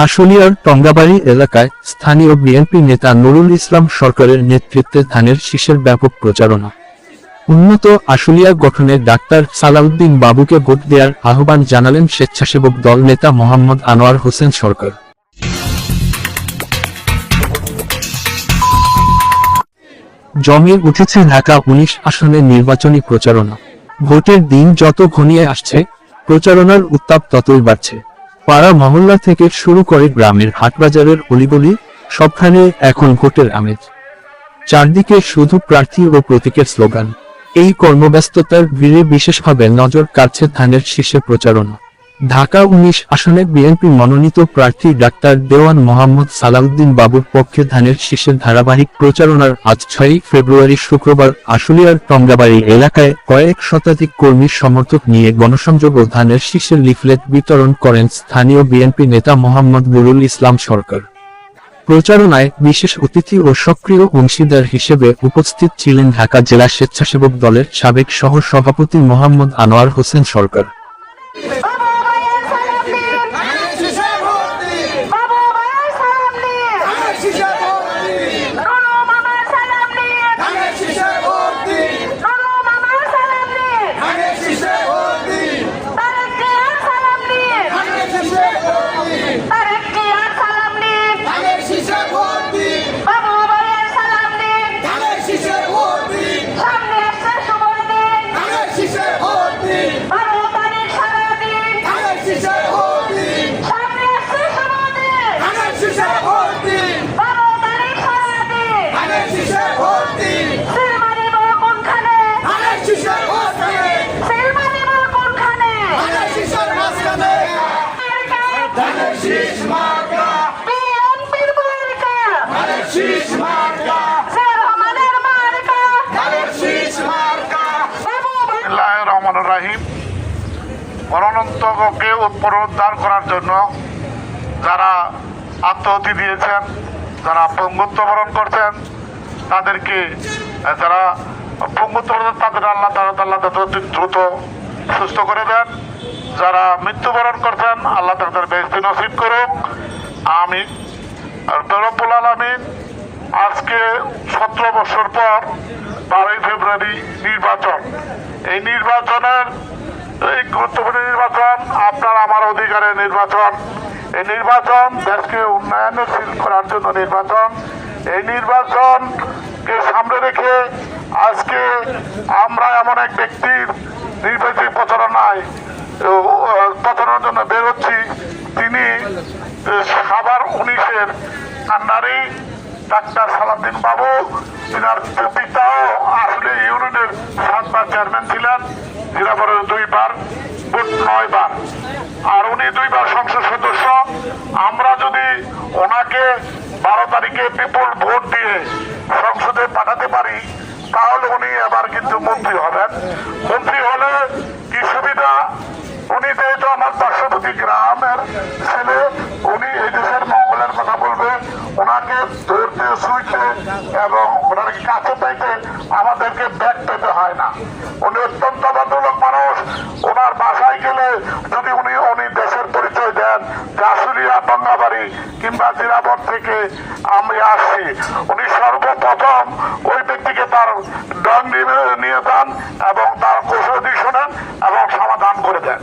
আশুলিয়ার টঙ্গাবাড়ি এলাকায় স্থানীয় বিএনপি নেতা নুরুল ইসলাম সরকারের নেতৃত্বে ধানের শীষের ব্যাপক প্রচারণা। উন্নত আশুলিয়া গঠনে ডাক্তার সালাউদ্দিন বাবুকে ভোট দেওয়ার আহ্বান জানালেন স্বেচ্ছাসেবক দল নেতা মোহাম্মদ আনোয়ার হোসেন সরকার। জমে উঠেছে ঢাকা ১৯ আসনের নির্বাচনী প্রচারণা। ভোটের দিন যত ঘনিয়ে আসছে, প্রচারণার উত্তাপ ততই বাড়ছে। পাড়া মহল্লা থেকে শুরু করে গ্রামের হাটবাজারের অলিগলি, সবখানে এখন ভোটের আমেজ। চারদিকে শুধু প্রার্থী ও প্রতীকের স্লোগান। এই কর্মব্যস্ততার ভিড়ে বিশেষভাবে নজর কাড়ছে ধানের শীষে প্রচারণা। ঢাকা ১৯ আসনে বিএনপি মনোনীত প্রার্থী ডাক্তার দেওয়ান মোহাম্মদ সালাউদ্দিন বাবুর পক্ষে ধানের শীষের ধারাবাহিক প্রচারণার আজ ৬ ফেব্রুয়ারি শুক্রবার আশুলিয়ার টঙ্গাবাড়ি এলাকায় কয়েক শতাধিক কর্মী সমর্থক নিয়ে গণসংযোগ ও ধানের শীষের লিফলেট বিতরণ করেন স্থানীয় বিএনপি নেতা মোহাম্মদ নুরুল ইসলাম সরকার। প্রচারণায় বিশেষ অতিথি ও সক্রিয় অংশীদার হিসেবে উপস্থিত ছিলেন ঢাকা জেলা স্বেচ্ছাসেবক দলের সাবেক সহ সভাপতি মোহাম্মদ আনোয়ার হোসেন সরকার। গণতন্ত্রকে পুনরুদ্ধার করার জন্য যারা আত্মাহুতি দিয়েছেন, যারা পঙ্গুত্ব বরণ করছেন, তাদেরকে যারা পঙ্গুত্ব তাদের আল্লাহ দ্রুত সুস্থ করে দেন। যারা মৃত্যুবরণ করছেন আল্লাহ তাদের বেহেশত নসিব করুক, আমিন। রব্বুল আলামিন আজকে ১৭ বছর পর ১২ ফেব্রুয়ারি নির্বাচন, এই নির্বাচনের এই গুরুত্বপূর্ণ নির্বাচন আপনার আমার অধিকারের নির্বাচন। এই নির্বাচন দেশকে উন্নয়নশীল করার জন্য নির্বাচন। এই নির্বাচনকে সামনে রেখে আজকে আমরা এমন এক ব্যক্তির নির্বাচনী প্রচারণার জন্য বেরোচ্ছি, তিনি সাভার ১৯-এর কান্ডারি ডাক্তার সালাউদ্দিন বাবু। তিনার পিতাও আসলে ইউনিয়নের ৭ বার চেয়ারম্যান ছিলেন, জিরাপুরের ২ বার, ভোট ৯ বার, আর উনি ২ বার সংসদ সদস্য। আমরা যদি ওনাকে ১২ তারিখে বিপুল ভোট দিয়ে সংসদে পাঠাতে পারি, তাহলে উনি এবার কিন্তু মন্ত্রী হবেন। মন্ত্রী হলে কি সুবিধা, উনি যেহেতু আমার পার্শ্ববর্তী গ্রামের ছেলে, উনি এই দেশের মঙ্গলের কথা বলবে। ওনাকে ধরতে শুইতে এবং ওনার কাছে পাইতে আমাদেরকে ব্যাগ পেতে হয় না। উনি অত্যন্ত ভদ্রলোক মানুষ। ওনার বাসায় গেলে যদি উনি দেশের পরিচয় দেন যে আশুলিয়া টঙ্গাবাড়ি কিংবা জিরাবর থেকে আমি আসছি, উনি সর্বপ্রথম ওই ব্যক্তিকে তার ডং নিয়ে যান এবং তার কৌশলী শোনেন এবং সমাধান করে দেন।